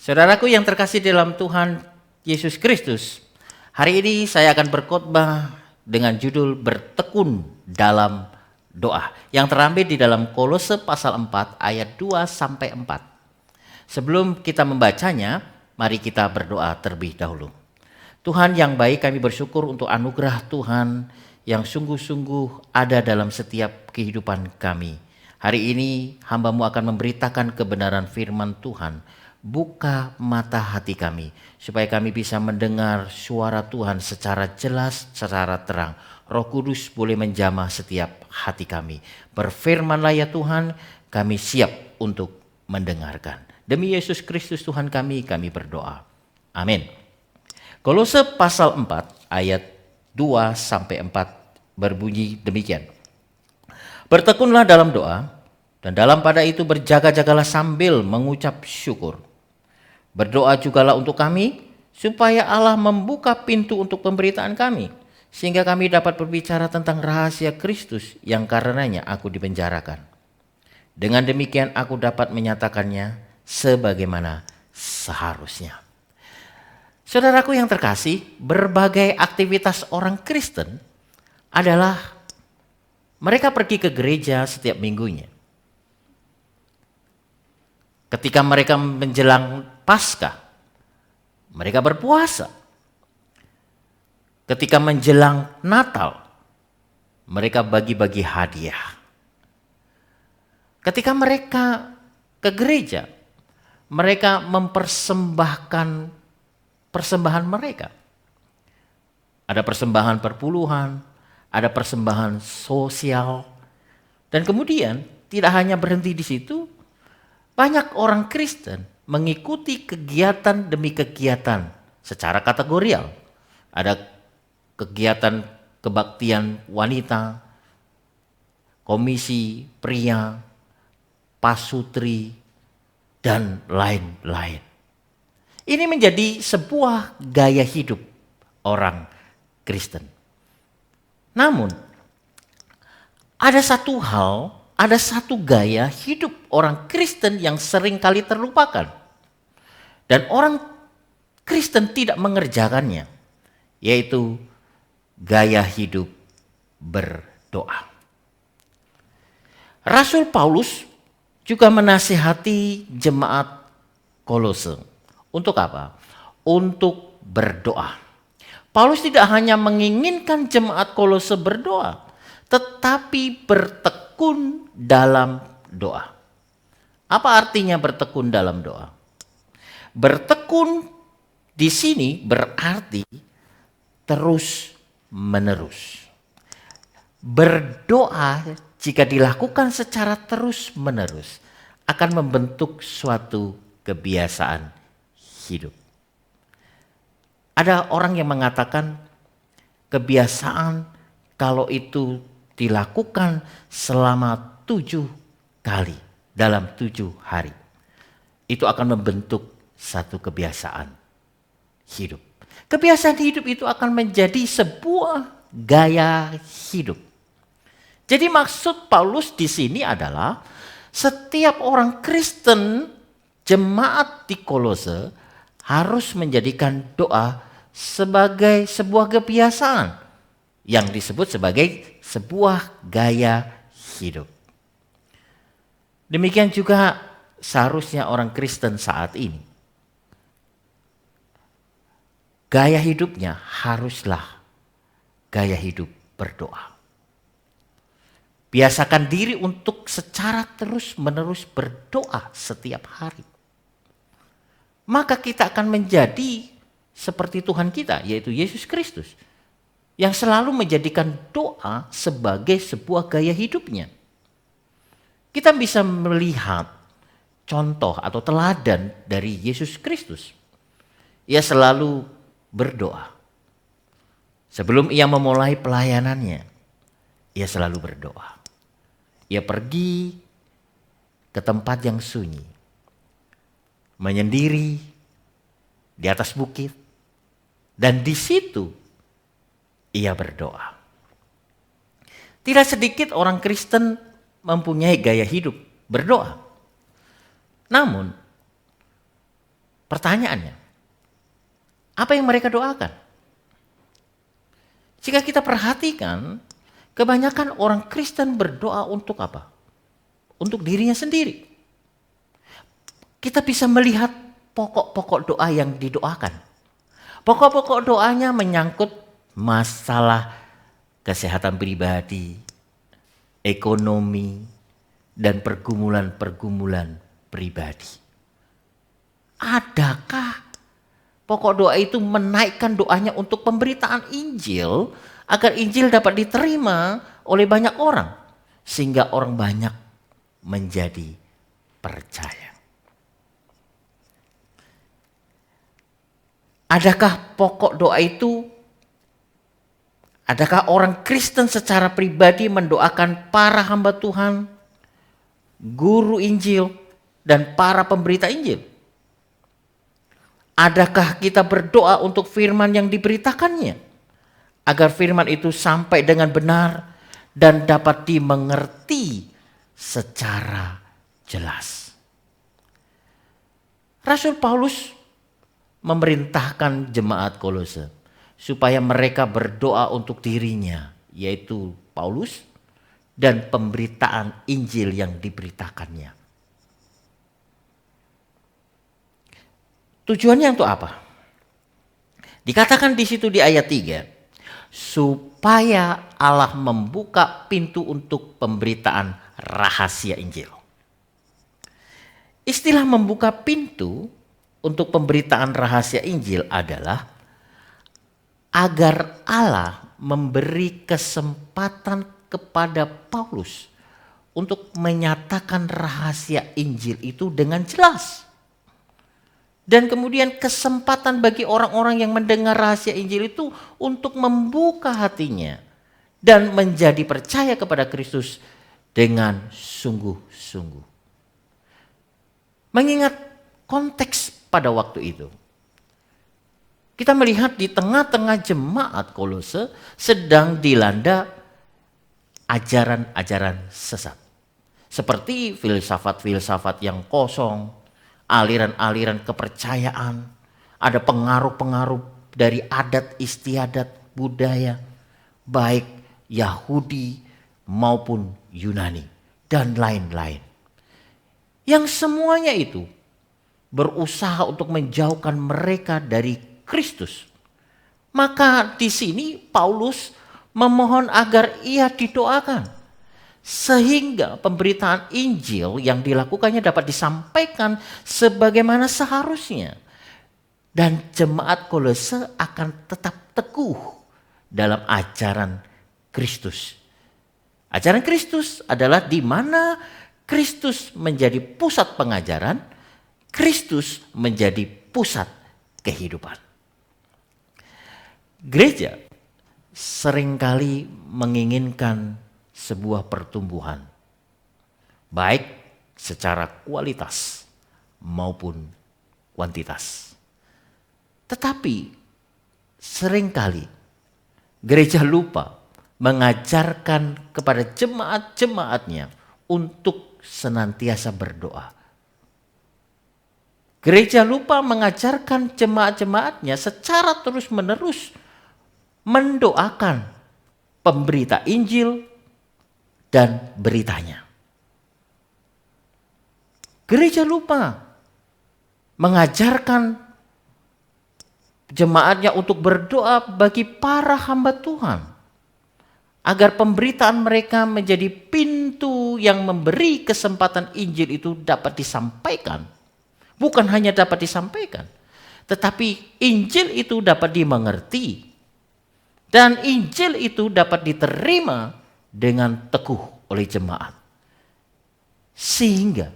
Saudaraku yang terkasih dalam Tuhan Yesus Kristus, hari ini saya akan berkhotbah dengan judul bertekun dalam doa yang terambil di dalam Kolose pasal 4 ayat 2 sampai 4. Sebelum kita membacanya, mari kita berdoa terlebih dahulu. Tuhan yang baik, kami bersyukur untuk anugerah Tuhan yang sungguh-sungguh ada dalam setiap kehidupan kami. Hari ini hamba-Mu akan memberitakan kebenaran firman Tuhan. Buka mata hati kami supaya kami bisa mendengar suara Tuhan secara jelas, secara terang. Roh Kudus boleh menjamah setiap hati kami. Berfirmanlah ya Tuhan, kami siap untuk mendengarkan. Demi Yesus Kristus Tuhan kami berdoa. Amin. Kolose pasal 4 ayat 2 sampai 4 berbunyi demikian. Bertekunlah dalam doa, dan dalam pada itu berjaga-jagalah sambil mengucap syukur. Berdoa jugalah untuk kami, supaya Allah membuka pintu untuk pemberitaan kami, sehingga kami dapat berbicara tentang rahasia Kristus yang karenanya aku dipenjarakan. Dengan demikian aku dapat menyatakannya sebagaimana seharusnya. Saudaraku yang terkasih, berbagai aktivitas orang Kristen adalah mereka pergi ke gereja setiap minggunya. Ketika mereka menjelang Paskah, mereka berpuasa. Ketika menjelang Natal, mereka bagi-bagi hadiah. Ketika mereka ke gereja, mereka mempersembahkan persembahan mereka. Ada persembahan perpuluhan, ada persembahan sosial. Dan kemudian tidak hanya berhenti di situ, banyak orang Kristen mengikuti kegiatan demi kegiatan secara kategorial. Ada kegiatan kebaktian wanita, komisi pria, pasutri, dan lain-lain. Ini menjadi sebuah gaya hidup orang Kristen. Namun, ada satu gaya hidup orang Kristen yang sering kali terlupakan. Dan orang Kristen tidak mengerjakannya, yaitu gaya hidup berdoa. Rasul Paulus juga menasihati jemaat Kolose. Untuk apa? Untuk berdoa. Paulus tidak hanya menginginkan jemaat Kolose berdoa, tetapi bertekun dalam doa. Apa artinya bertekun dalam doa? Bertekun di sini berarti terus menerus. Berdoa jika dilakukan secara terus menerus akan membentuk suatu kebiasaan hidup. Ada orang yang mengatakan kebiasaan kalau itu dilakukan selama 7 kali dalam 7 hari, itu akan membentuk satu kebiasaan hidup. Kebiasaan hidup itu akan menjadi sebuah gaya hidup. Jadi maksud Paulus di sini adalah setiap orang Kristen, jemaat di Kolose harus menjadikan doa sebagai sebuah kebiasaan yang disebut sebagai sebuah gaya hidup. Demikian juga seharusnya orang Kristen saat ini. Gaya hidupnya haruslah gaya hidup berdoa. Biasakan diri untuk secara terus-menerus berdoa setiap hari. Maka kita akan menjadi seperti Tuhan kita, yaitu Yesus Kristus, yang selalu menjadikan doa sebagai sebuah gaya hidupnya. Kita bisa melihat contoh atau teladan dari Yesus Kristus. Ia selalu berdoa. Sebelum ia memulai pelayanannya, ia selalu berdoa. Ia pergi ke tempat yang sunyi, menyendiri di atas bukit, dan di situ ia berdoa. Tidak sedikit orang Kristen mempunyai gaya hidup berdoa. Namun Pertanyaannya, apa yang mereka doakan? Jika kita perhatikan, kebanyakan orang Kristen berdoa untuk apa? Untuk dirinya sendiri. Kita bisa melihat pokok-pokok doa yang didoakan. Pokok-pokok doanya menyangkut masalah kesehatan pribadi, ekonomi, dan pergumulan-pergumulan pribadi. Adakah pokok doa itu menaikkan doanya untuk pemberitaan Injil agar Injil dapat diterima oleh banyak orang sehingga orang banyak menjadi percaya? Adakah pokok doa itu, adakah orang Kristen secara pribadi mendoakan para hamba Tuhan, guru Injil, dan para pemberita Injil? Adakah kita berdoa untuk firman yang diberitakannya, agar firman itu sampai dengan benar dan dapat dimengerti secara jelas? Rasul Paulus memerintahkan jemaat Kolose supaya mereka berdoa untuk dirinya, yaitu Paulus, dan pemberitaan Injil yang diberitakannya. Tujuannya untuk apa? Dikatakan di situ di ayat 3, supaya Allah membuka pintu untuk pemberitaan rahasia Injil. Istilah membuka pintu untuk pemberitaan rahasia Injil adalah agar Allah memberi kesempatan kepada Paulus untuk menyatakan rahasia Injil itu dengan jelas. Dan kemudian kesempatan bagi orang-orang yang mendengar rahasia Injil itu untuk membuka hatinya dan menjadi percaya kepada Kristus dengan sungguh-sungguh. Mengingat konteks pada waktu itu, kita melihat di tengah-tengah jemaat Kolose sedang dilanda ajaran-ajaran sesat. Seperti filsafat-filsafat yang kosong, aliran-aliran kepercayaan, ada pengaruh-pengaruh dari adat istiadat budaya, baik Yahudi maupun Yunani, dan lain-lain. Yang semuanya itu berusaha untuk menjauhkan mereka dari Kristus. Maka di sini Paulus memohon agar ia didoakan, sehingga pemberitaan Injil yang dilakukannya dapat disampaikan sebagaimana seharusnya. Dan jemaat Kolose akan tetap teguh dalam ajaran Kristus. Ajaran Kristus adalah di mana Kristus menjadi pusat pengajaran, Kristus menjadi pusat kehidupan. Gereja seringkali menginginkan sebuah pertumbuhan, baik secara kualitas maupun kuantitas. Tetapi seringkali gereja lupa mengajarkan kepada jemaat-jemaatnya untuk senantiasa berdoa. Gereja lupa mengajarkan jemaat-jemaatnya secara terus-menerus mendoakan pemberita Injil dan beritanya. Gereja lupa mengajarkan jemaatnya untuk berdoa bagi para hamba Tuhan, agar pemberitaan mereka menjadi pintu yang memberi kesempatan Injil itu dapat disampaikan. Bukan hanya dapat disampaikan, tetapi Injil itu dapat dimengerti. Dan Injil itu dapat diterima dengan teguh oleh jemaat. Sehingga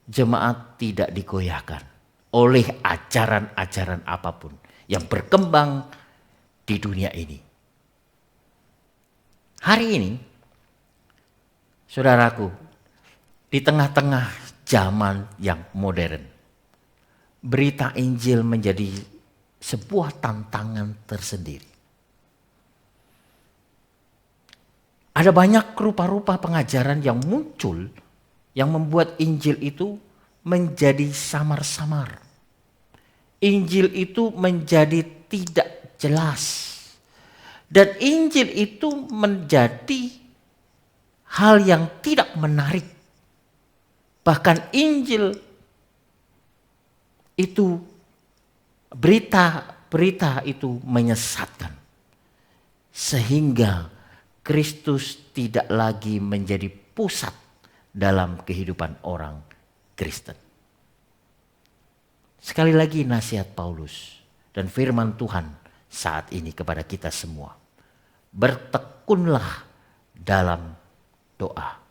jemaat tidak digoyahkan oleh ajaran-ajaran apapun yang berkembang di dunia ini. Hari ini, saudaraku, di tengah-tengah zaman yang modern, berita Injil menjadi sebuah tantangan tersendiri. Ada banyak rupa-rupa pengajaran yang muncul yang membuat Injil itu menjadi samar-samar. Injil itu menjadi tidak jelas. Dan Injil itu menjadi hal yang tidak menarik. Bahkan Injil itu berita itu menyesatkan. Sehingga Kristus tidak lagi menjadi pusat dalam kehidupan orang Kristen. Sekali lagi nasihat Paulus dan firman Tuhan saat ini kepada kita semua. Bertekunlah dalam doa.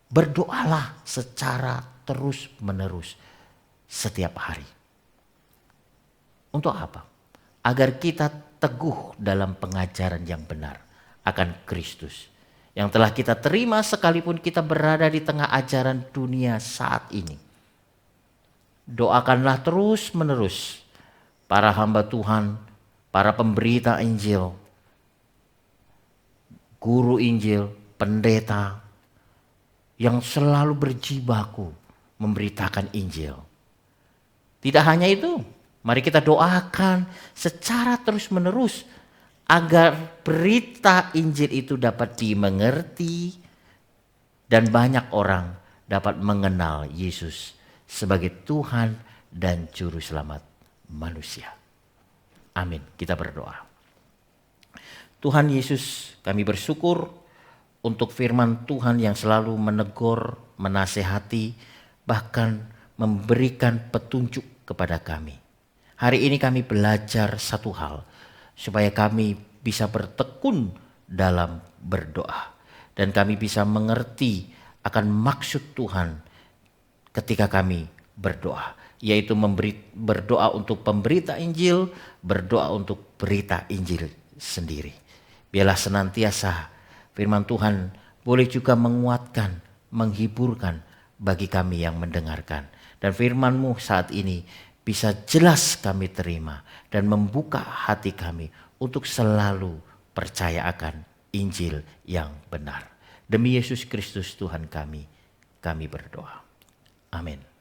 Berdoalah secara terus menerus setiap hari. Untuk apa? Agar kita teguh dalam pengajaran yang benar akan Kristus. Yang telah kita terima sekalipun kita berada di tengah ajaran dunia saat ini. Doakanlah terus menerus para hamba Tuhan, para pemberita Injil, guru Injil, pendeta yang selalu berjibaku memberitakan Injil. Tidak hanya itu, mari kita doakan secara terus-menerus agar berita Injil itu dapat dimengerti dan banyak orang dapat mengenal Yesus sebagai Tuhan dan Juru Selamat manusia. Amin. Kita berdoa. Tuhan Yesus, kami bersyukur untuk firman Tuhan yang selalu menegur, menasehati, bahkan memberikan petunjuk kepada kami. Hari ini kami belajar satu hal, supaya kami bisa bertekun dalam berdoa. Dan kami bisa mengerti akan maksud Tuhan ketika kami berdoa. Yaitu berdoa untuk pemberita Injil, berdoa untuk berita Injil sendiri. Biarlah senantiasa firman Tuhan boleh juga menguatkan, menghiburkan bagi kami yang mendengarkan. Dan firman-Mu saat ini bisa jelas kami terima dan membuka hati kami untuk selalu percaya akan Injil yang benar. Demi Yesus Kristus Tuhan kami berdoa. Amin.